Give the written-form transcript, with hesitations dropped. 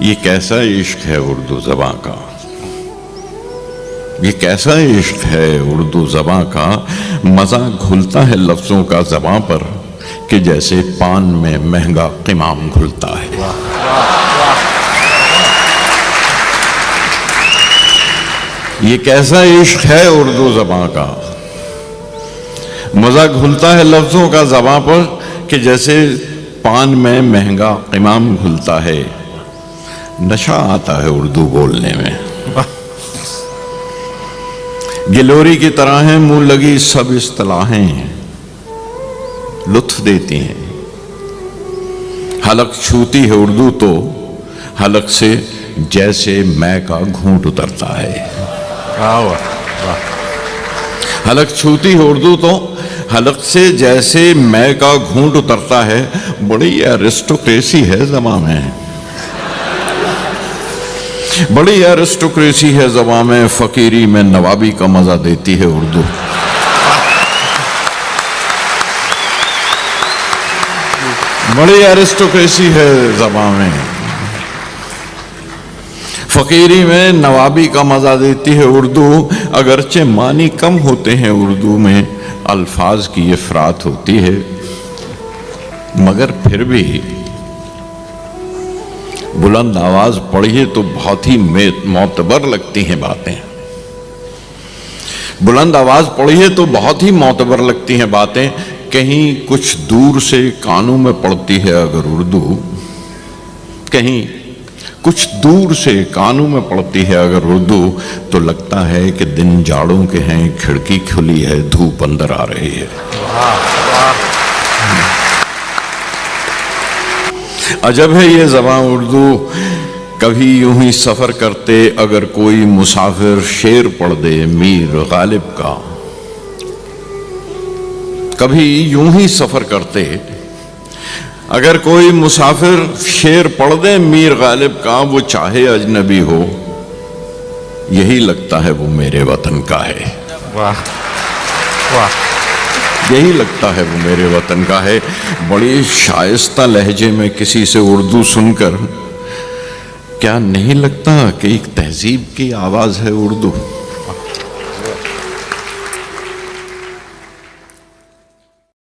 ये कैसा इश्क है उर्दू ज़बां का, ये कैसा इश्क है उर्दू ज़बां का। मज़ा घुलता है लफ्ज़ों का ज़बां पर कि जैसे पान में महंगा क़िमाम घुलता है। ये कैसा इश्क है उर्दू ज़बां का, मज़ा घुलता है लफ्ज़ों का ज़बां पर कि जैसे पान में महंगा क़िमाम घुलता है। नशा आता है उर्दू बोलने में, गिलोरी की तरह है मुंह लगी सब इस्तिलाहें, लुत्फ देती हैं। हलक छूती है उर्दू तो हलक से जैसे मैं का घूंट उतरता है। हलक छूती है उर्दू तो हलक से जैसे मैं का घूंट उतरता है। बड़ी एरिस्टोक्रेसी है ज़बां में, बड़ी एरिस्टोक्रेसी है ज़बां में, फकीरी में नवाबी का मजा देती है उर्दू। बड़ी एरिस्टोक्रेसी है ज़बां में, फकीरी में नवाबी का मजा देती है उर्दू। अगरचे मानी कम होते हैं उर्दू में, अल्फाज की इफरात होती है, मगर फिर भी बुलंद आवाज पढ़िए तो बहुत ही मोतबर लगती हैं बातें। बुलंद आवाज पढ़िए तो बहुत ही मोतबर लगती हैं बातें। कहीं कुछ दूर से कानों में पड़ती है अगर उर्दू, कहीं कुछ दूर से कानों में पड़ती है अगर उर्दू, तो लगता है कि दिन जाड़ों के हैं, खिड़की खुली है, धूप अंदर आ रही है। अजब है ये ज़बां उर्दू। कभी यूं ही सफ़र करते अगर कोई मुसाफिर शेर पढ़ दे मीर गालिब का, कभी यूं ही सफ़र करते अगर कोई मुसाफिर शेर पढ़ दे मीर गालिब का, वो चाहे अजनबी हो यही लगता है वो मेरे वतन का है। वाह वाह, यही लगता है वो मेरे वतन का है। बड़ी शाइस्ता लहजे में किसी से उर्दू सुनकर क्या नहीं लगता कि एक तहजीब की आवाज़ है उर्दू।